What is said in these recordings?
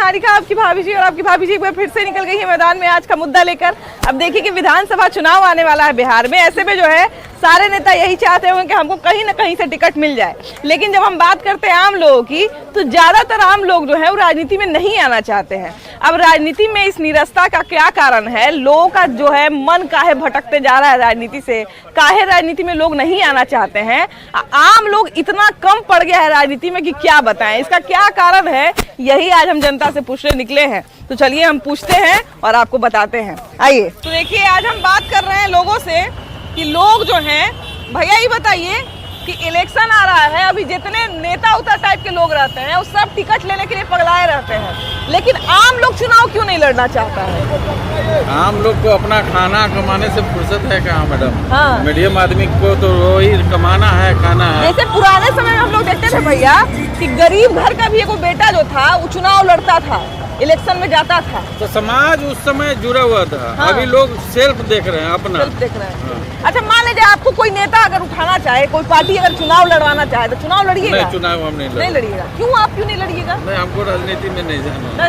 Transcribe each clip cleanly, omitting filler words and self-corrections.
निहारिका आपकी भाभी जी, और आपकी भाभी जी एक बार फिर से निकल गई है मैदान में आज का मुद्दा लेकर। अब देखिए कि विधानसभा चुनाव आने वाला है बिहार में, ऐसे में जो है सारे नेता यही चाहते होंगे कि हमको कहीं ना कहीं से टिकट मिल जाए। लेकिन जब हम बात करते हैं आम लोगों की, तो ज्यादातर आम लोग जो है वो राजनीति में नहीं आना चाहते हैं। अब राजनीति में इस निरस्ता का क्या कारण है? लोगों का जो है मन काहे भटकते जा रहा है राजनीति से, काहे राजनीति में लोग नहीं आना चाहते हैं? आम लोग इतना कम पड़ गया है राजनीति में कि क्या बताएं, इसका क्या कारण है? यही आज हम जनता से पूछने निकले हैं। तो चलिए हम पूछते हैं और आपको बताते हैं, आइए। तो देखिए आज हम बात कर रहे हैं लोगों से कि लोग जो हैं, भैया ये बताइए कि इलेक्शन आ रहा है, अभी जितने नेता उता टाइप के लोग रहते हैं वो सब टिकट लेने के लिए पगलाए रहते हैं, लेकिन आम लोग चुनाव क्यों नहीं लड़ना चाहता है? आम लोग को अपना खाना कमाने से फुर्सत है कहाँ मैडम? हाँ। मीडियम आदमी को तो वही कमाना है, खाना है। जैसे पुराने समय में हम लोग देखते थे भैया कि गरीब घर का भी एगो बेटा जो था वो चुनाव लड़ता था, इलेक्शन में जाता था, तो समाज उस समय जुड़ा हुआ था। हाँ। अभी लोग सेल्फ देख रहे हैं, अपना सेल्फ देख रहे हैं। अच्छा मान लीजिए आपको कोई नेता अगर उठाना चाहे, कोई पार्टी अगर चुनाव लड़वाना चाहे तो चुनाव लड़िएगा? नहीं, चुनाव हम नहीं लड़िएगा। क्यों, आप क्यों नहीं लड़िएगा? नहीं, हमको राजनीति में नहीं जाना।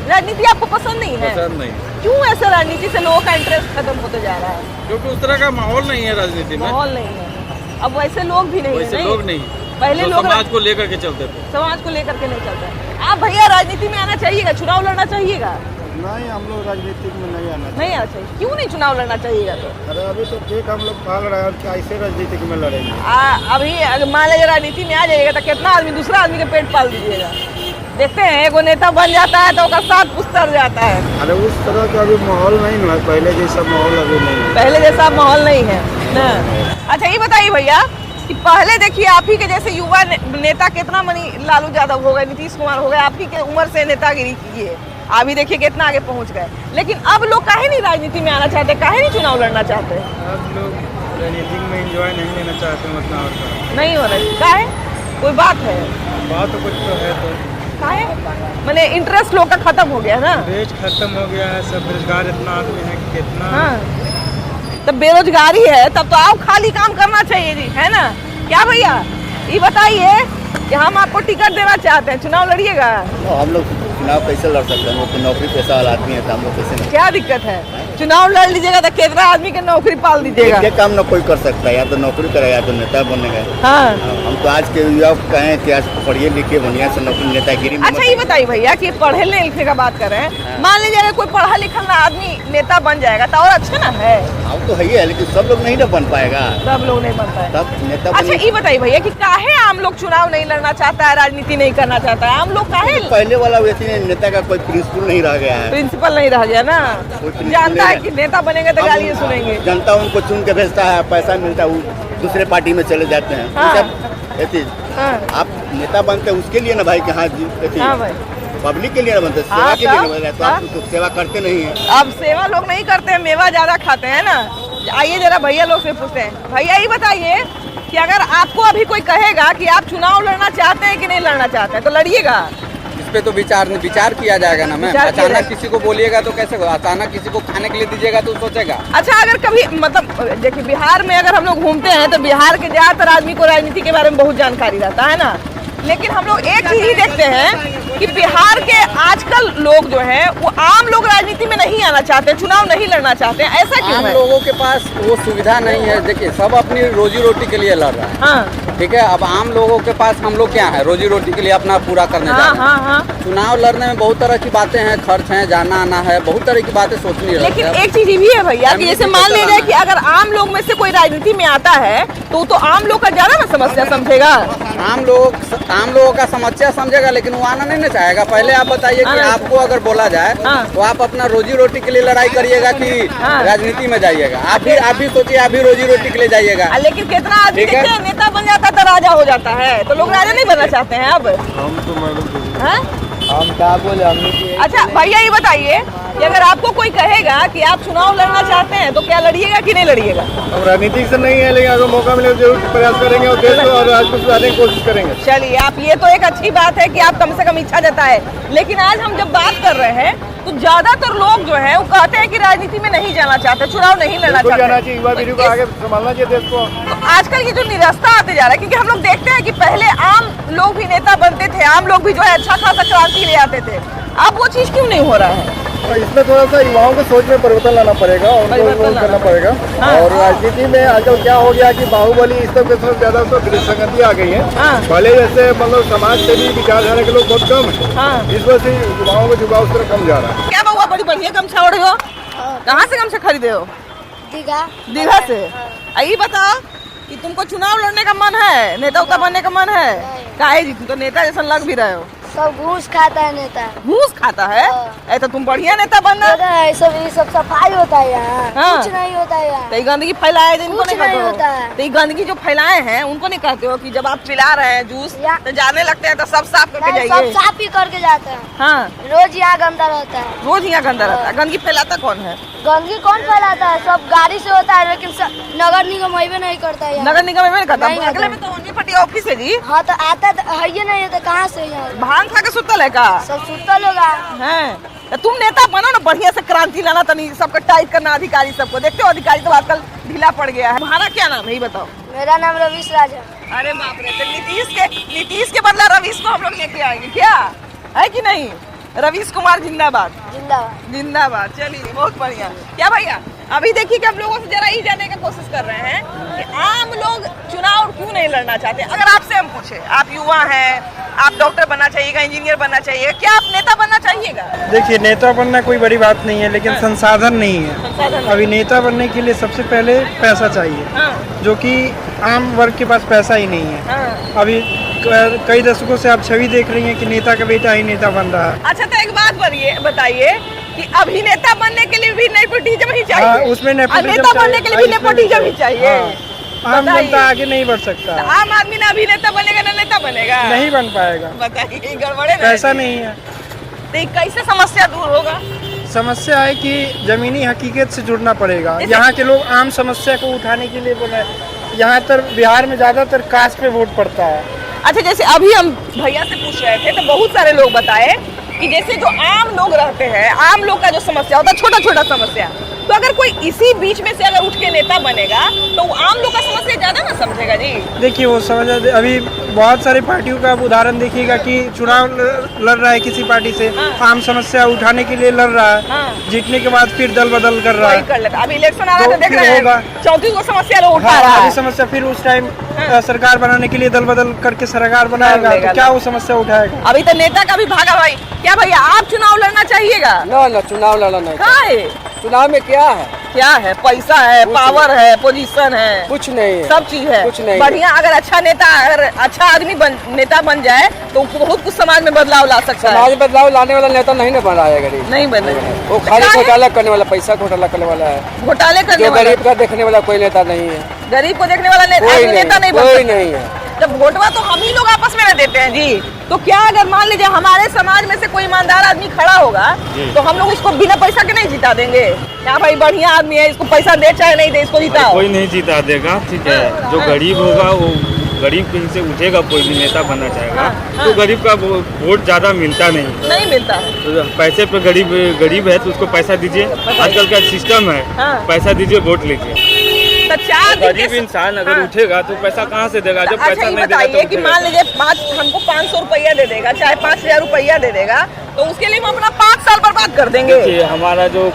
राजनीति आपको पसंद नहीं है? पसंद नहीं। क्यों ऐसा राजनीति से लोगों का इंटरेस्ट खत्म होते जा रहा है? क्योंकि उस तरह का माहौल नहीं है राजनीति में। माहौल नहीं है, अब वैसे लोग भी नहीं वैसे है। लोग नहीं, पहले तो लोग समाज को लेकर के चलते थे। समाज को लेकर के नहीं चलता है। आप भैया राजनीति में आना चाहिएगा, चुनाव लड़ना चाहिएगा? नहीं, हम लोग राजनीति में नहीं आना नहीं आना चाहिए। क्यों नहीं चुनाव लड़ना चाहिएगा? तो अरे अभी तो ठीक हम लोग पाल रहे हैं, कैसे राजनीति में लड़ेंगे? अभी अगर मान लीजिए राजनीति में आ जाइएगा तो कितना आदमी, दूसरा आदमी के पेट पाल दीजिएगा। देखते हैं एगो नेता बन जाता है तो उसका साथ पुस्तर जाता है। अरे उस तरह का अभी माहौल नहीं है, पहले जैसा माहौल अभी नहीं है। पहले जैसा माहौल नहीं है ना। अच्छा ये बताइए भैया कि पहले देखिए आप ही के जैसे युवा नेता कितना मनी, लालू यादव हो गए, नीतीश कुमार हो गए, आप ही के उम्र से नेतागिरी की है, अभी देखिए कितना आगे पहुंच गए। लेकिन अब लोग काहे नहीं राजनीति में आना चाहते, काहे नहीं चुनाव लड़ना चाहते? अब लोग राजनीति में एंजॉय नहीं लेना चाहते, मतलब नहीं हो रहा काहे? कोई बात है? बात तो कुछ तो है, तो काहे मैंने इंटरेस्ट लोग का खत्म हो गया ना, देश खत्म हो गया है, सब बेरोजगार इतना आदमी है कि कितना। हाँ तब बेरोजगारी है, तब तो आप खाली काम करना चाहिए जी, है ना? क्या भैया ये बताइए कि हम आपको टिकट देना चाहते हैं, चुनाव लड़िएगा? हम लोग चुनाव कैसे लड़ सकते हैं? हम लोग तो नौकरी पेशा वाला आदमी है, तो हम लोग कैसे नहीं? क्या दिक्कत है? चुनाव लड़ लीजिएगा तो कितना आदमी के नौकरी पाल दीजिएगा? ये काम ना कोई कर सकता है, या तो नौकरी करेगा या तो नेता बनेगा। हाँ। हम तो आज के युवा को कहें कि आज पढ़िए लिखिए बढ़िया से नौकरी, नेतागिरी में अच्छा ये बताइए भैया कि पढ़े लिखे का बात कर रहे हैं, मान लीजिए अगर कोई पढ़ा लिखा आदमी नेता बन जाएगा तो और अच्छा ना है? हम तो है, लेकिन सब लोग नहीं ना बन पाएगा, सब लोग नहीं बन पाए। तब नेता अच्छा ये बताइए भैया कि काहे आम लोग चुनाव नहीं लड़ना चाहता है, राजनीति नहीं करना चाहता है? आम लोग काहे? पहले वाला वैसे नेता का कोई प्रिंसिपल नहीं रह गया है, प्रिंसिपल नहीं रह गया ना, जानता है कि नेता बनेंगे तो गालियाँ सुनेंगे। जनता उनको चुन के भेजता है, पैसा मिलता है, वो दूसरे पार्टी में चले जाते हैं। हाँ। हाँ। आप नेता बनते हैं उसके लिए ना भाई, कि हाँ हाँ भाई, पब्लिक के लिए ना बनते, सेवा के लिए ना बनते, तो आप तो सेवा करते नहीं है। अब सेवा लोग नहीं करते हैं, मेवा ज्यादा खाते हैं ना। आइए जरा भैया लोग से पूछते हैं। भैया ये बताइए कि अगर आपको अभी कोई कहेगा कि आप चुनाव लड़ना चाहते हैं कि नहीं लड़ना चाहते हैं, तो लड़िएगा? इस पे तो विचार किया जाएगा ना मैम। अचानक किसी को बोलिएगा तो कैसे होगा? अचानक किसी को खाने के लिए दीजिएगा तो सोचेगा। अच्छा अगर कभी मतलब देखिए बिहार में अगर हम लोग घूमते हैं तो बिहार के ज्यादातर आदमी को राजनीति के बारे में बहुत जानकारी रहता है ना, लेकिन हम लोग एक चीज ही देखते हैं कि बिहार के आजकल लोग जो हैं वो आम लोग राजनीति में नहीं आना चाहते, चुनाव नहीं लड़ना चाहते हैं, ऐसा क्यों आम है? लोगों के पास वो सुविधा नहीं है। देखिए सब अपनी रोजी रोटी के लिए लड़ रहे हैं, हाँ ठीक है। अब आम लोगों के पास हम लोग क्या है, रोजी रोटी के लिए अपना पूरा करने जा हाँ रहे हैं। हाँ हाँ। चुनाव लड़ने में बहुत तरह की बातें हैं, खर्च है, जाना आना है, बहुत तरह की बातें सोचनी है। लेकिन एक चीज ये भी है भैया कि जैसे मान लीजिए कि अगर आम लोग में से कोई राजनीति में आता है तो आम लोग का ज्यादा ना समस्या समझेगा। आम लोगों का समस्या समझेगा, लेकिन वो आना नहीं ना चाहेगा। पहले आप बताइए कि आपको अगर बोला जाए तो आप अपना रोजी रोटी के लिए लड़ाई करिएगा कि राजनीति में जाइएगा? आप भी सोचिए, आप भी रोजी रोटी के लिए जाइएगा। लेकिन कितना आदमी नेता बन जाता तो राजा हो जाता है, तो लोग राजा नहीं बनना चाहते हैं अब। हम तो हाँ? हम क्या बोले, हमने अच्छा भैया ये बताइए कि अगर आपको कोई कहेगा कि आप चुनाव लड़ना चाहते हैं तो क्या लड़िएगा कि नहीं लड़िएगा? अब राजनीति से नहीं है, लेकिन अगर मौका मिले जरूर प्रयास करेंगे और देश और राज्य को सुधारने की कोशिश करेंगे। चलिए, आप ये तो एक अच्छी बात है कि आप कम से कम इच्छा जताए, लेकिन आज हम जब बात कर रहे हैं तो ज्यादातर लोग जो है वो कहते हैं कि राजनीति में नहीं जाना चाहते, चुनाव नहीं लड़ना जाना चाहते। चाहिए, युवा पीढ़ी को आगे संभालना चाहिए देश को। तो आजकल ये जो निरस्ता आते जा रहा है, क्योंकि हम लोग देखते हैं कि पहले आम लोग भी नेता बनते थे, आम लोग भी जो है अच्छा खासा क्रांति ले आते थे, अब वो चीज क्यों नहीं हो रहा है? और इसमें थोड़ा सा युवाओं को सोच में परिवर्तन लाना पड़ेगा और उनको करना पड़ेगा। और राजनीति में आजकल क्या हो गया कि बाहुबली इस सब के साथ ज्यादा संगति आ गई है। पहले जैसे मतलब समाज से भी विचारधारा के लोग बहुत कम है, इस वजह से युवाओं का झुकाव उस तरह कम जा रहा है। क्या बाबा बड़ी बढ़िया गमछा ओढ़े हो? कहाँ से गमछा खरीदे हो? दीघा से। ये बताओ कि तुमको चुनाव लड़ने का मन है, नेता उता बनने का मन है? काहे जी, तुम तो नेता जैसा लग भी रहे हो। सब घूस खाता है नेता। घूस खाता है? ऐ तो तुम बढ़िया नेता बनना। ये सब सफाई होता है यहाँ, कुछ नहीं होता है यहाँ। तो ये गंदगी फैलाए जिनको कुछ नहीं नहीं कहते होता हो? है। तो ये गंदगी जो फैलाए हैं उनको नहीं कहते हो कि जब आप पिला रहे हैं जूस तो जाने लगते हैं तो सब साफ करके नहीं, जाइए? सब साफ ही करके जाते हैं। हाँ, रोज यहाँ गंदा रहता है। रोज यहाँ गंदा रहता है। गंदगी फैलाता कौन है? गंदगी कौन फैलाता है? सब गाड़ी से होता है, लेकिन नगर निगम वही नहीं करता है यहाँ। नगर निगम में करता? नहीं अगले करता। में तो उनकी ऑफिस है जी। हाँ तो आता तो है ही नहीं है, तो कहाँ से यहाँ भांग खा के सुतल है का? सब सुतल होगा। हैं? तो तुम नेता बनो ना, बढ़िया से क्रांति लाना, तनी सबको टाइट करना, अधिकारी सबको। देखते हो अधिकारी तो आजकल ढीला पड़ गया है। तुम्हारा क्या नाम है ये बताओ? मेरा नाम रवीश राज है। अरे बाप रे, तो नीतीश के बदला रवीश को हम लोग लेके आएंगे क्या? है कि नहीं? रवीश कुमार जिंदाबाद। जिंदाबाद। जिंदाबाद। चलिए, बहुत बढ़िया। क्या भैया, अभी देखिए कि हम लोगों से जरा ये जानने की कोशिश कर रहे हैं कि आम लोग चुनाव क्यों नहीं लड़ना चाहते? अगर आपसे हम पूछे, आप युवा हैं, आप डॉक्टर बनना चाहिएगा, इंजीनियर बनना चाहिए, क्या आप नेता बनना चाहिएगा? देखिए, नेता बनना कोई बड़ी बात नहीं है, लेकिन संसाधन नहीं है। अभी नेता बनने के लिए सबसे पहले पैसा चाहिए, जो कि आम वर्ग के पास पैसा ही नहीं है। अभी कई दशकों से आप छवि देख रही हैं कि नेता का बेटा ही नेता बन रहा है। अच्छा, तो एक बात बताइए कि अभिनेता बनने के लिए भी नेपोटिज्म ही चाहिए? हाँ, उसमें नेपोटिज्म नेता बनने के लिए भी नेपोटिज्म ही चाहिए? आम जनता आगे नहीं बढ़ सकता। तो आम आदमी ना अभिनेता बनेगा ना नेता बनेगा? नहीं बन पाएगा। बताइए, गड़बड़े ना? पैसा नहीं है। तो कैसे समस्या दूर होगा? समस्या है कि जमीनी हकीकत से जुड़ना पड़ेगा। यहाँ के लोग आम समस्या को उठाने के लिए बोले, यहाँ तर बिहार में ज्यादातर कास्ट पे वोट पड़ता है। अच्छा, जैसे अभी हम भैया से पूछ रहे थे तो बहुत सारे लोग बताए कि जैसे जो आम लोग रहते हैं, आम लोग का जो समस्या होता है, छोटा छोटा समस्या, तो अगर कोई इसी बीच में से अगर उठ के नेता बनेगा तो वो आम लोग का समस्या ज्यादा ना समझेगा जी? देखिए, वो समझ, अभी बहुत सारी पार्टियों का आप उदाहरण देखिएगा कि चुनाव लड़ रहा है किसी पार्टी से, आम समस्या उठाने के लिए लड़ रहा है, जीतने के बाद फिर दल बदल कर रहा है। कर लेता। अभी इलेक्शन आ रहा है तो देख फिर रहे होगा। हैं 34 समस्या लोग उठा रहा है। समस्या फिर उस टाइम सरकार बनाने के लिए दल बदल करके सरकार बनाएगा, तो क्या वो समस्या उठाएगा? अभी तो नेता का भी भागा भाई। क्या भैया, आप चुनाव लड़ना चाहिएगा? ना चुनाव लड़ा नहीं। काहे? चुनाव में क्या है? क्या है? पैसा है, पावर है, पोजीशन है, कुछ नहीं है, सब चीज है। कुछ नहीं। बढ़िया, अगर अच्छा नेता, अगर अच्छा आदमी नेता बन जाए तो बहुत कुछ समाज में बदलाव ला सकता है। समाज बदलाव लाने वाला नेता नहीं ना बन रहा है गरीब। नहीं बने, वो खाली घोटाला करने वाला, पैसा घोटाला करने वाला है। घोटाले करने जो वाला, गरीब का देखने वाला कोई नेता नहीं है। गरीब को देखने वाला नेता नहीं बन कोई सकता। नहीं है। जब वोटवा तो हम ही लोग आपस में ना देते हैं जी, तो क्या अगर मान लीजिए हमारे समाज में से कोई ईमानदार आदमी खड़ा होगा तो हम लोग उसको बिना पैसा के नहीं जिता देंगे? क्या भाई बढ़िया आदमी है, इसको पैसा दे चाहे नहीं दे, इसको जिताओ। कोई नहीं जिता देगा, ठीक है। जो गरीब होगा वो गरीब कहीं से उठेगा, कोई भी नेता बनना चाहेगा तो गरीब का वोट ज्यादा मिलता नहीं मिलता। तो पैसे पे गरीब है तो उसको पैसा दीजिए, आजकल का सिस्टम है, पैसा दीजिए वोट लीजिए। गरीब इंसान अगर उठेगा तो पैसा कहाँ से देगा जब पैसा नहीं देगा? बताइए कि मान लीजिए हमको 500 रुपया दे देगा, चाहे 5000 रुपया दे देगा, तो उसके लिए हम अपना 5 साल बर्बाद कर देंगे। हमारा जो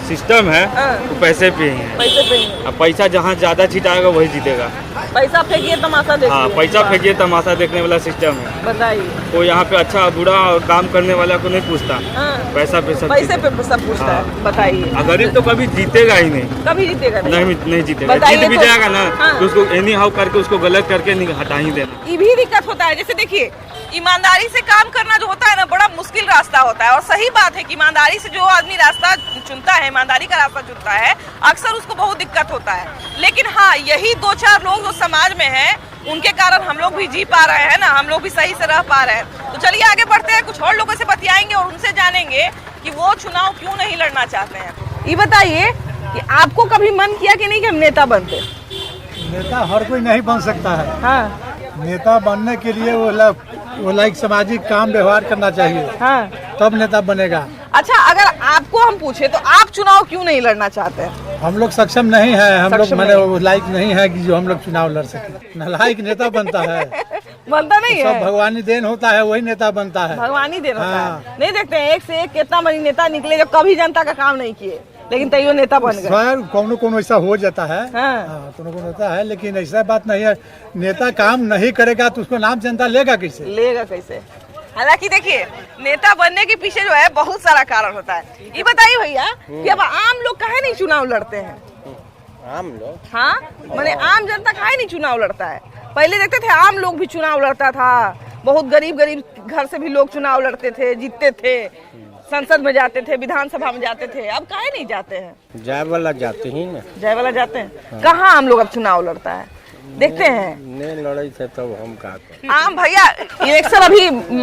सिस्टम है वो पैसे पे ही है। पैसे पे ही। अब पैसा जहाँ ज्यादा छिटाएगा वही जीतेगा। पैसा फेंकिए तमाशा देखिए। हाँ, पैसा फेंकिए तमाशा देखने वाला सिस्टम है। बताइए, वो यहाँ पे अच्छा बुरा और काम करने वाला को नहीं पूछता, पैसा पे सब पूछता है। बताइए, गरीब तो कभी जीतेगा ही नहीं, कभी जीतेगा नहीं जीतेगा। जीत भी जाएगा ना तो उसको एनी हाउ करके उसको गलत करके हटा ही देना। ये भी दिक्कत होता है। जैसे देखिए, ईमानदारी से काम करना जो होता है ना, बड़ा मुश्किल रास्ता होता है। और सही बात है कि ईमानदारी से जो आदमी रास्ता चुनता है, ईमानदारी का रास्ता चुनता है, अक्सर उसको बहुत दिक्कत होता है। लेकिन हाँ, यही 2-4 लोग जो समाज में हैं, उनके कारण हम लोग भी जी पा रहे हैं ना, हम लोग भी सही से रह पा रहे हैं। तो चलिए आगे बढ़ते हैं, कुछ और लोगों से बतियाएंगे और उनसे जानेंगे कि वो चुनाव क्यों नहीं लड़ना चाहते हैं। ये बताइए कि आपको कभी मन किया कि नहीं कि हम नेता बनते? नेता हर कोई नहीं बन सकता है। हाँ नेता बनने के लिए वो लाइक सामाजिक काम व्यवहार करना चाहिए, हाँ। तब नेता बनेगा। अच्छा, अगर आपको हम पूछे तो आप चुनाव क्यों नहीं लड़ना चाहते हैं? हम लोग सक्षम नहीं है, हम लोग सक्षम मैंने नहीं। वो लायक नहीं है कि जो हम लोग चुनाव लड़ सके। नालायक नेता बनता है, बनता नहीं सब है, भगवानी देन होता है, वही नेता बनता है। भगवानी देन होता हाँ। है। नहीं देखते हैं एक से एक कितना बड़ी नेता निकले जो कभी जनता का काम नहीं किए, लेकिन तैयो नेता बन गए। खैर कोनो ऐसा हो जाता है, हाँ। कोनो होता है, लेकिन ऐसा बात नहीं है। नेता काम नहीं करेगा तो उसको नाम जनता लेगा कैसे? लेगा कैसे? हालांकि देखिए, नेता बनने के पीछे जो है बहुत सारा कारण होता है। ये बताइए भैया कि अब आम लोग काहे नहीं चुनाव लड़ते हैं? आम लोग, हाँ, माने आम जनता काहे नहीं चुनाव लड़ता है? पहले देखते थे आम लोग भी चुनाव लड़ता था, बहुत गरीब घर से भी लोग चुनाव लड़ते थे, जीतते थे, संसद में जाते थे, विधानसभा में जाते थे। अब काहे नहीं जाते हैं? जाए वाला जाते ही ना, जय वाला जाते हैं। कहाँ आम लोग अब चुनाव लड़ता है? देखते हैं नहीं लड़ाई से तब हम का आम भैया इलेक्शन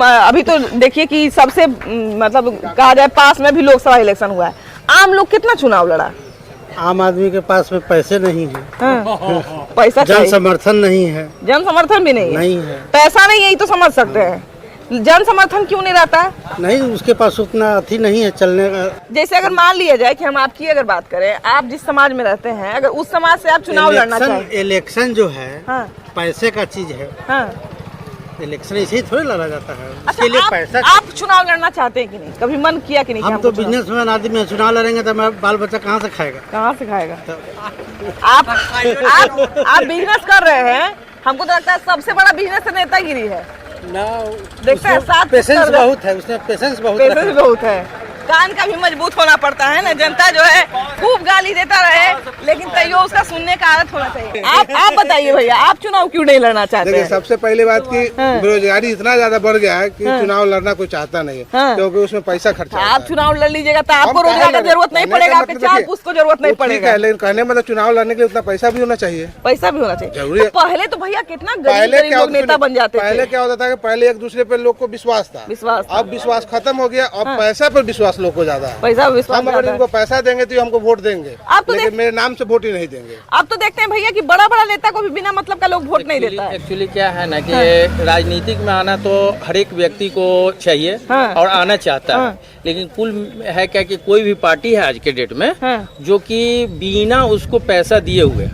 अभी तो देखिए कि सबसे मतलब कहा जाए पास में भी लोकसभा इलेक्शन हुआ है। आम लोग कितना चुनाव लड़ा? आम आदमी के पास में पैसे नहीं है, हाँ। पैसा जन समर्थन नहीं है, जन समर्थन भी नहीं है। पैसा नहीं है, ये तो समझ सकते हैं। जन समर्थन क्यों नहीं रहता है? नहीं, उसके पास उतना अथी नहीं है चलने का। जैसे अगर मान लिया जाए कि हम आपकी अगर बात करें, आप जिस समाज में रहते हैं, अगर उस समाज से आप चुनाव लड़ना चाहें, इलेक्शन जो है हाँ। पैसे का चीज है, हाँ। इलेक्शन ऐसे ही थोड़ी लड़ा जाता है। अच्छा, उसके लिए पैसा। आप चुनाव लड़ना चाहते हैं कि नहीं? कभी मन किया कि नहीं? हम तो बिजनेसमैन आदमी है, चुनाव लड़ेंगे तो मैं बाल बच्चा कहाँ से खाएगा? कहाँ से खाएगा? आप बिजनेस कर रहे हैं, हमको तो लगता है सबसे बड़ा बिजनेस नेतागिरी है ना। देखते हैं साथ पेशेंस बहुत है, उसमें पेशेंस बहुत है। कान का भी मजबूत होना पड़ता है ना। जनता जो है खूब गाली देता रहे, लेकिन तैयो उसका सुनने का आदत होना चाहिए। आप बताइए भैया, आप चुनाव क्यों नहीं लड़ना चाहते हैं? सबसे पहली बात की बेरोजगारी इतना ज्यादा बढ़ गया है कि चुनाव लड़ना कोई चाहता नहीं है, क्योंकि उसमें पैसा खर्चा। आप चुनाव लड़ लीजिएगा तो आपको रोजगार की जरूरत नहीं पड़ेगा, आपके चार पूछ को जरूरत नहीं पड़ेगा। लेकिन कहने मतलब चुनाव लड़ने के लिए उतना पैसा भी होना चाहिए। पैसा भी होना चाहिए जरूरी है। पहले तो भैया कितना गरीब लोग नेता बन जाते थे। पहले क्या होता था कि पहले एक दूसरे पे लोग को विश्वास था, अब विश्वास खत्म हो गया। अब पैसा पर विश्वास लोग को ज्यादा है। हम अगर इनको पैसा देंगे तो हमको वोट देंगे, लेकिन मेरे नाम से वोट ही नहीं देंगे। अब तो देखते हैं भैया कि बड़ा बड़ा नेता को भी बिना मतलब का लोग वोट नहीं देता है। एक्चुअली क्या है ना कि राजनीतिक में आना तो हर एक व्यक्ति को चाहिए और आना चाहता है, लेकिन कुल है क्या कि कोई भी पार्टी है आज के डेट में जो कि बिना उसको पैसा दिए हुए,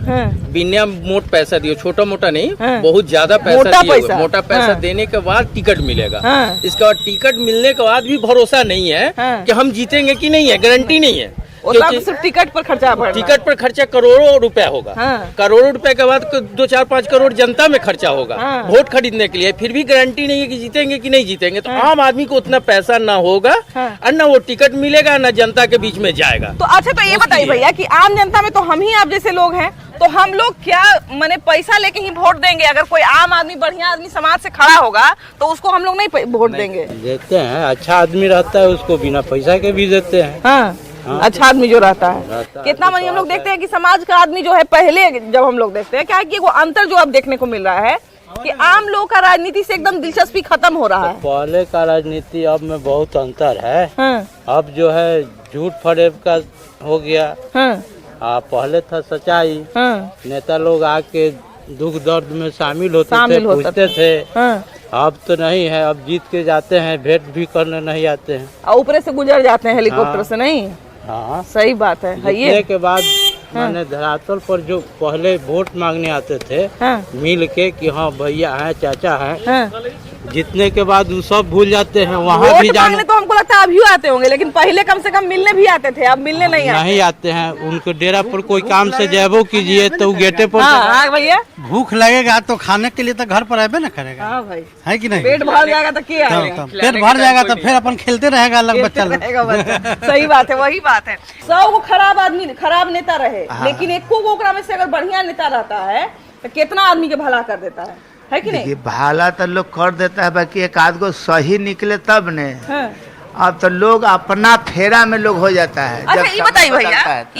बिना मोट पैसा दिए, छोटा मोटा नहीं, बहुत ज्यादा पैसा दिए हुए, मोटा पैसा देने के बाद टिकट मिलेगा। इसके बाद टिकट मिलने के बाद भी भरोसा नहीं है कि हम जीतेंगे कि नहीं है, गारंटी नहीं है। क्योंकि सिर्फ टिकट पर खर्चा पड़ रहा है। टिकट पर खर्चा करोड़ों रुपया होगा। करोड़ों रुपए के बाद 2-4-5 करोड़ जनता में खर्चा होगा वोट खरीदने के लिए, फिर भी गारंटी नहीं है कि जीतेंगे कि नहीं जीतेंगे। तो आम आदमी को उतना पैसा ना होगा और ना वो टिकट मिलेगा, ना जनता के बीच में जाएगा। तो अच्छा, तो ये बताइए भैया कि आम जनता में तो हम ही आप जैसे लोग हैं, तो हम लोग क्या माने पैसा लेके ही वोट देंगे? अगर कोई आम आदमी बढ़िया आदमी समाज से खड़ा होगा तो उसको हम लोग नहीं वोट देंगे? देते हैं, अच्छा आदमी रहता है उसको बिना पैसा के भी देते हैं। हाँ, अच्छा आदमी जो रहता है कितना मनी हम लोग देखते हैं कि समाज का आदमी जो है, पहले जब हम लोग देखते हैं क्या है कि वो अंतर जो अब देखने को मिल रहा है कि आम लोग का राजनीति से एकदम दिलचस्पी खत्म हो रहा है। पहले का राजनीति अब में बहुत अंतर है। अब जो है झूठ फरेब का हो गया। पहले था सच्चाई, नेता लोग आके दुख दर्द में शामिल होते थे, पूछते थे। अब तो नहीं है, अब जीत के जाते हैं, भेंट भी करने नहीं आते हैं और ऊपर से गुजर जाते हैं हेलीकॉप्टर से। नहीं, हाँ सही बात है। जीतने के बाद मैंने धरातल पर जो पहले वोट मांगने आते थे मिल के कि हाँ भैया है, चाचा है, जीतने के बाद वो सब भूल जाते हैं। वहाँ भी जाने तो हमको लगता है अभी आते होंगे, लेकिन पहले कम से कम मिलने भी आते थे, अब मिलने नहीं आते हैं। उनके डेरा पर कोई काम से जयबो कीजिए तो गेटे पर भैया भूख लगेगा तो खाने के लिए तो घर पर आए ना करेगा। हाँ भाई, है कि नहीं? पेट भर जाएगा तो क्या, पेट भर जाएगा तो फिर अपन खेलते रहेगा अलग बच्चा लोग। सही बात है, वही बात है। 100 को खराब आदमी, खराब नेता रहे, लेकिन एक को ओकरा में से अगर बढ़िया नेता रहता है तो कितना आदमी के भला कर देता है कि नहीं? भाला तो लोग कर देता है, बाकी एक आध गो सही निकले तब ने। अब तो लोग अपना फेरा में लोग हो जाता है। अच्छा, ये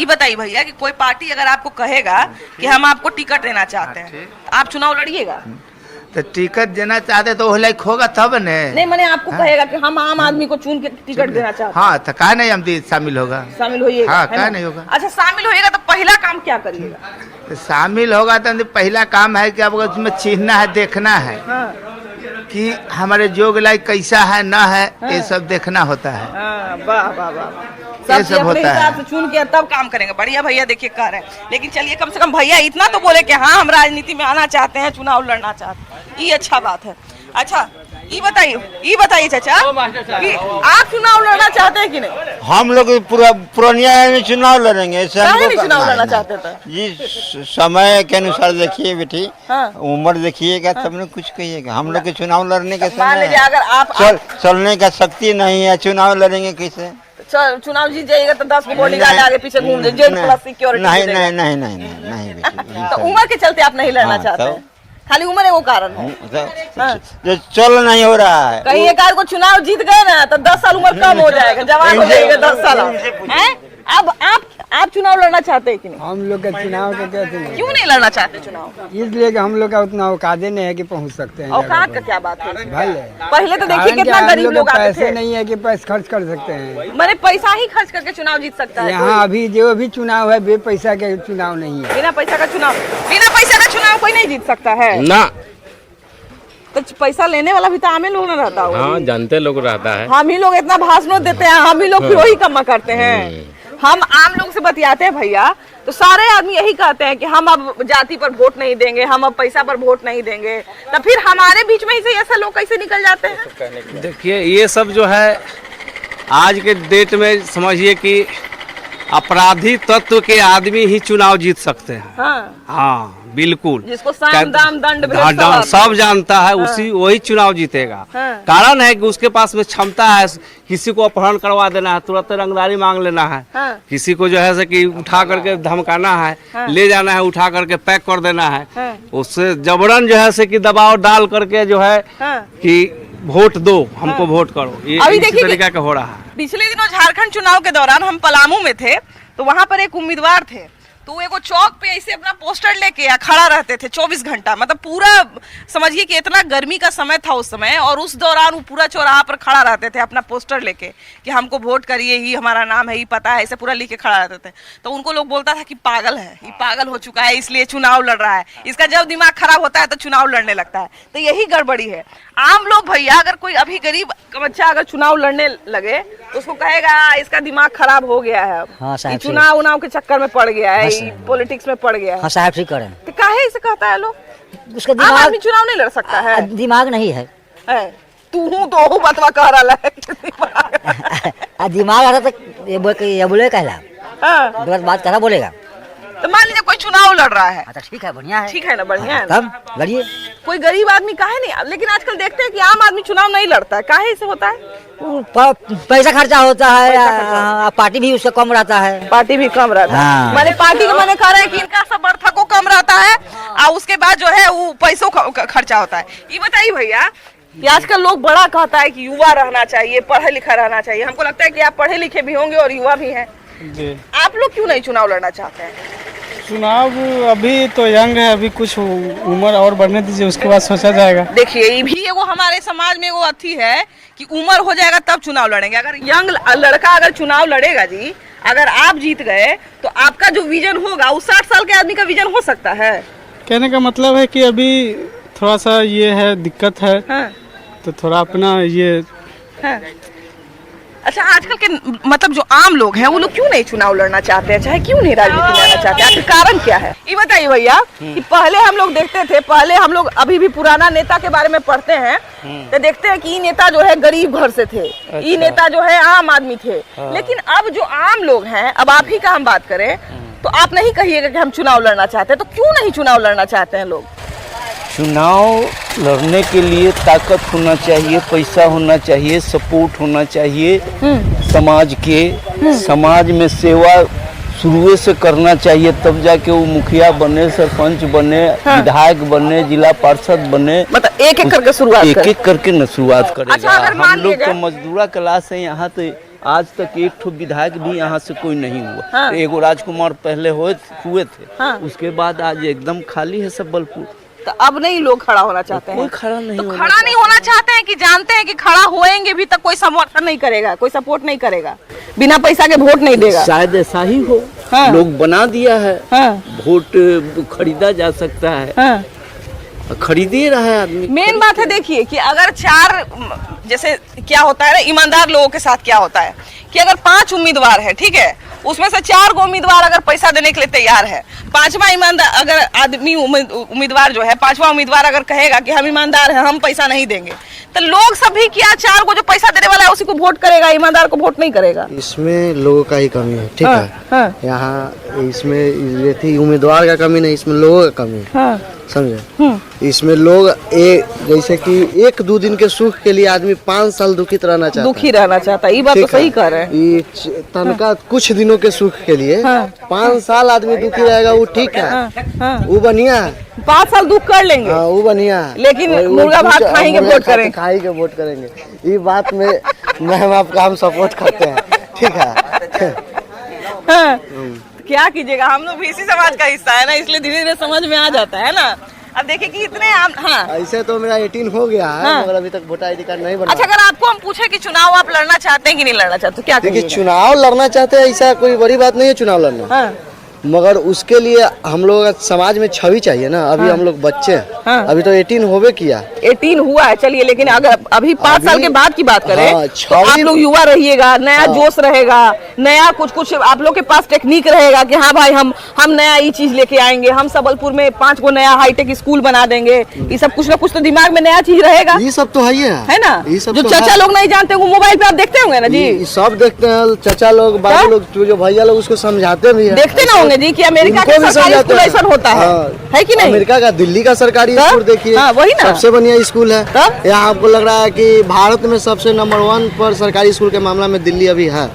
बताइए भैया कि कोई पार्टी अगर आपको कहेगा कि हम आपको टिकट देना चाहते हैं, आप चुनाव लड़िएगा? तो टिकट देना चाहते तो वो लाइक होगा तब ने। नहीं मैंने आपको कहेगा कि हम आम आदमी को चुन के टिकट देना चाहते हैं। हाँ तो कहा नहीं हम शामिल होगा, शामिल होइएगा। हाँ कहा नहीं होगा। अच्छा शामिल होइएगा तो पहला काम क्या करिएगा? तो शामिल होगा तो पहला काम है कि आपको उसमें चिन्हना है, देखना है कि हमारे जोग लाइक कैसा है ना है, ये सब देखना होता है। वाह वाह वाह, ये सब होता है। चुन के तब काम करेंगे। बढ़िया भैया देखिए कह रहे हैं, लेकिन चलिए कम से कम भैया इतना तो बोले कि हाँ हम राजनीति में आना चाहते हैं, चुनाव लड़ना चाहते हैं, ये अच्छा बात है। अच्छा ये बताइए चाचा कि आप चुनाव लड़ना चाहते हैं कि नहीं? हम लोग पूर्णिया में चुनाव लड़ेंगे। चुनाव लड़ना चाहते थे जी, समय के अनुसार देखिए बेटी, उम्र देखिएगा तब न कुछ कहिएगा। हम लोग के चुनाव लड़ने का समय अगर आप चलने का शक्ति नहीं है, चुनाव लड़ेंगे कैसे? चुनाव जीत जाइएगा तो 10 बॉडीगार्ड आगे पीछे घूम जाए, प्लस सिक्योरिटी। नहीं बेटी, तो उम्र के चलते आप नहीं लड़ना चाहते हैं? खाली उम्र है वो कारण है जो चल नहीं हो रहा है। कहीं एक आध को चुनाव जीत गए ना तो 10 साल उम्र कम हो जाएगा, जवान हो जाएगा 10 साल। अब आप चुनाव लड़ना चाहते हैं कि नहीं? हम लोग का चुनाव का कहते नहीं। क्यों नहीं लड़ना चाहते चुनाव? इसलिए कि हम लोग का उतना औकात नहीं है कि पहुंच सकते हैं। औकात का क्या बात है? भले पहले तो देखिए कितना गरीब लोग आते थे। पैसे नहीं है कि पैसे खर्च कर सकते हैं। मैंने पैसा ही खर्च करके चुनाव जीत सकता है। यहाँ अभी जो भी चुनाव है बे पैसा का चुनाव नहीं है। बिना पैसा का चुनाव कोई नहीं जीत सकता है ना। तो पैसा लेने वाला भी तो आम ही लोग न रहता होगा। हाँ जानते लोग रहता है। हम ही लोग इतना भाषण देते हैं, हम ही लोग फिर वही कमा करते हैं। हम आम लोग से बतियाते हैं भैया, तो सारे आदमी यही कहते हैं कि हम अब जाति पर वोट नहीं देंगे, हम अब पैसा पर वोट नहीं देंगे। तो फिर हमारे बीच में से ऐसे लोग कैसे निकल जाते हैं? देखिए ये सब जो है आज के डेट में समझिए कि अपराधी तत्व के आदमी ही चुनाव जीत सकते हैं। हाँ बिल्कुल, जिसको साम दाम दंड सब जानता है उसी वही चुनाव जीतेगा। कारण है कि उसके पास में क्षमता है, किसी को अपहरण करवा देना है, तुरंत रंगदारी मांग लेना है, किसी को जो है कि उठा करके धमकाना है, ले जाना है, उठा करके पैक कर देना है, उससे जबरन जो है से कि दबाव डाल करके जो है कि वोट दो, हमको वोट करो, ये इसी तरीका का हो रहा है। पिछले दिनों झारखंड चुनाव के दौरान हम पलामू में थे, तो वहाँ पर एक उम्मीदवार थे, तो वो एगो चौक पे ऐसे अपना पोस्टर लेके खड़ा रहते थे 24 घंटा। मतलब पूरा समझिए कि इतना गर्मी का समय था उस समय, और उस दौरान वो पूरा चौराहा पर खड़ा रहते थे अपना पोस्टर लेके कि हमको वोट करिए, ही हमारा नाम है, ही पता है, ऐसे पूरा लिख के खड़ा रहते थे। तो उनको लोग बोलता था कि पागल है, ये पागल हो चुका है, इसलिए चुनाव लड़ रहा है, इसका जब दिमाग खराब होता है तो चुनाव लड़ने लगता है। तो यही गड़बड़ी है। आम लोग भैया, अगर कोई अभी गरीब बच्चा अगर चुनाव लड़ने लगे तो उसको कहेगा इसका दिमाग खराब हो गया है, अब चुनाव के चक्कर में पड़ गया है, पॉलिटिक्स में पड़ गया है। हाँ साहब ठीक करें। तो काहे ऐसे कहता है लोग? उसका दिमाग, आम आदमी चुनाव नहीं लड़ सकता है, दिमाग नहीं है। तू तो बतवा कह रहा है दिमाग आता तो ये बोले कहला बात करा बोलेगा। तो मान लीजिए कोई चुनाव लड़ रहा है, अच्छा ठीक है, बढ़िया है, ठीक है ना, बढ़िया है, तब लड़िए। कोई गरीब आदमी काहे नहीं, लेकिन आजकल देखते हैं कि आम आदमी चुनाव नहीं लड़ता है, काहे ऐसे होता है? पैसा खर्चा होता है, पार्टी भी उसका कम रहता है, पार्टी भी कम रहता है। मैंने पार्टी के मैंने कह रहा है कि इनका समर्थकों कम रहता है, और उसके बाद जो है वो पैसों खर्चा होता है। ये बताइए भैया कि आजकल लोग बड़ा कहता है कि युवा रहना चाहिए, पढ़े लिखा रहना चाहिए। हमको लगता है कि आप पढ़े लिखे भी होंगे और युवा भी हैं, आप लोग क्यों नहीं चुनाव लड़ना चाहते हैं? चुनाव अभी तो यंग है, अभी कुछ उम्र और बढ़ने दीजिए, उसके बाद सोचा जाएगा। देखिए ये भी एगो हमारे समाज में वो अथी है कि उम्र हो जाएगा तब चुनाव लड़ेंगे। अगर यंग लड़का अगर चुनाव लड़ेगा जी, अगर आप जीत गए तो आपका जो विजन होगा वो 60 साल के आदमी का विजन हो सकता है। कहने का मतलब है कि अभी थोड़ा सा ये है, दिक्कत है, तो थोड़ा अपना ये अच्छा आजकल के मतलब जो आम लोग हैं वो लोग क्यों नहीं चुनाव लड़ना चाहते हैं, चाहे क्यों नहीं राजनीति में आना चाहते हैं, आखिर कारण क्या है? ये बताइए भैया कि पहले हम लोग देखते थे, पहले हम लोग अभी भी पुराना नेता के बारे में पढ़ते हैं तो देखते हैं कि ये नेता जो है गरीब घर से थे, ये नेता जो है आम आदमी थे। लेकिन अब जो आम लोग हैं, अब आप ही का हम बात करें तो आप नहीं कहिएगा कि हम चुनाव लड़ना चाहते हैं, तो क्यों नहीं चुनाव लड़ना चाहते हैं लोग? चुनाव लड़ने के लिए ताकत होना चाहिए, पैसा होना चाहिए, सपोर्ट होना चाहिए समाज के, समाज में सेवा शुरू से करना चाहिए, तब जाके वो मुखिया बने, सरपंच बने, विधायक बने, जिला पार्षद बने। मतलब एक एक करके शुरुआत एक एक करके न शुरुआत करेगा। अच्छा, हम लोग तो मजदूरा क्लास है, यहाँ तो आज तक एक ठो विधायक भी यहाँ से कोई नहीं हुआ। एगो राजकुमार पहले हुए थे, उसके बाद आज एकदम खाली है सब बलपुर। तो अब नहीं लोग खड़ा होना चाहते हैं, कोई खड़ा नहीं तो खड़ा नहीं होना चाहते हैं कि जानते हैं कि खड़ा होएंगे भी तो कोई समर्थन नहीं करेगा, कोई सपोर्ट नहीं करेगा, बिना पैसा के वोट नहीं देगा। शायद ऐसा ही हो। हाँ। लोग बना दिया है। हाँ। वोट खरीदा जा सकता है। हाँ। खरीद ही रहा है आदमी। मेन बात है देखिए कि अगर चार, जैसे क्या होता है ना ईमानदार लोगों के साथ क्या होता है कि अगर 5 उम्मीदवार है, ठीक है, उसमें से 4 गो उम्मीदवार अगर पैसा देने के लिए तैयार है, 5वां ईमानदार अगर आदमी उम्मीदवार जो है 5वां उम्मीदवार अगर कहेगा कि हम ईमानदार हैं, हम पैसा नहीं देंगे, तो लोग सभी क्या 4 को जो पैसा देने वाला है उसी को वोट करेगा, ईमानदार को वोट नहीं करेगा। इसमें लोगों का ही कमी है, ठीक है। यहाँ इसमें उम्मीदवार का कमी नहीं, इसमें लोगों का कमी है, समझे। इसमें लोग जैसे कि 1-2 दिन के सुख के लिए आदमी 5 साल दुखित रहना चाहता है, दुखी रहना चाहता है। ये बात तो सही कह रहे हैं। तनका कुछ दिनों के सुख के लिए 5 साल आदमी दुखी रहेगा, वो ठीक है, वो बढ़िया है। 5 साल दुख कर लेंगे, वो बढ़िया है, लेकिन मुर्गा भात खाएंगे, वोट करेंगे, खाएंगे, वोट करेंगे। ये बात में मैम आपका हम सपोर्ट करते हैं, ठीक है। क्या कीजिएगा, हम लोग भी इसी समाज का हिस्सा है ना, इसलिए धीरे धीरे समझ में आ जाता है ना। अब देखिए कि इतने ऐसे तो मेरा 18 हो गया है, मगर अभी तक वोटर ID कार्ड नहीं बना। अच्छा, अगर आपको हम पूछे कि चुनाव आप लड़ना चाहते हैं कि नहीं लड़ना चाहते, क्या देखिए चुनाव लड़ना चाहते हैं, ऐसा कोई बड़ी बात नहीं है चुनाव लड़ना, मगर उसके लिए हम लोग समाज में छवि चाहिए ना। अभी हम लोग बच्चे हैं, अभी तो 18 होवे किया, 18 हुआ है, चलिए, लेकिन अगर अभी 5 साल के बाद की बात करें तो आप लोग युवा रहिएगा, नया जोश रहेगा, नया कुछ आप लोग के पास टेक्निक रहेगा कि हाँ भाई हम नया ये चीज लेके आएंगे, हम सबलपुर में 5 गो नया हाईटेक स्कूल बना देंगे, ये सब कुछ ना कुछ तो दिमाग में नया चीज रहेगा। ये सब तो है ना, जो चाचा लोग नहीं जानते वो मोबाइल पे आप देखते होंगे ना जी, सब देखते हैं, चाचा लोग, बाबू लोग, जो भैया लोग उसको समझाते भी है, देखते ना होंगे जी कि अमेरिका का सरकारी स्कूल ऐसा होता है कि नहीं। अमेरिका का, दिल्ली का सरकारी स्कूल देखिए, वही ना सबसे बढ़िया स्कूल है। यहाँ आपको लग रहा है कि भारत में सबसे नंबर 1 पर सरकारी स्कूल के मामला में दिल्ली अभी है,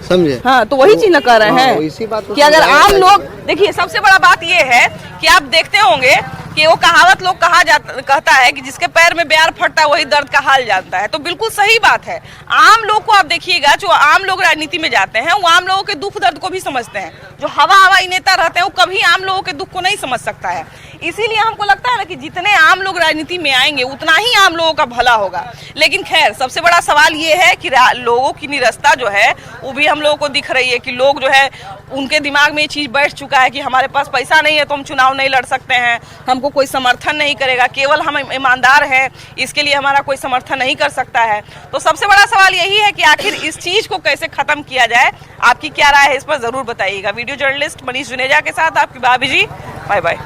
समझे। हाँ, तो वही चीज न कर रहे हैं इसी बात कि अगर आम लोग, देखिए सबसे बड़ा बात ये है कि आप देखते होंगे कि वो कहावत लोग कहता है कि जिसके पैर में ब्यार फटता है वही दर्द का हाल जानता है, तो बिल्कुल सही बात है। आम लोग को आप देखिएगा, जो आम लोग राजनीति में जाते हैं वो आम लोगों के दुख दर्द को भी समझते हैं। जो हवाई नेता रहते हैं वो कभी आम लोगों के दुख को नहीं समझ सकता है। इसीलिए हमको लगता है ना कि जितने आम लोग राजनीति में आएंगे उतना ही आम लोगों का भला होगा। लेकिन खैर, सबसे बड़ा सवाल ये है कि लोगों की निरस्ता जो है वो भी हम लोगों को दिख रही है कि लोग जो है उनके दिमाग में ये चीज बैठ चुका है कि हमारे पास पैसा नहीं है तो हम चुनाव नहीं लड़ सकते हैं, हमको कोई समर्थन नहीं करेगा, केवल हम ईमानदार हैं इसके लिए हमारा कोई समर्थन नहीं कर सकता है। तो सबसे बड़ा सवाल यही है कि आखिर इस चीज को कैसे खत्म किया जाए। आपकी क्या राय है इस पर जरूर बताइएगा। वीडियो जर्नलिस्ट मनीष जुनेजा के साथ आपकी भाभी जी, बाय बाय।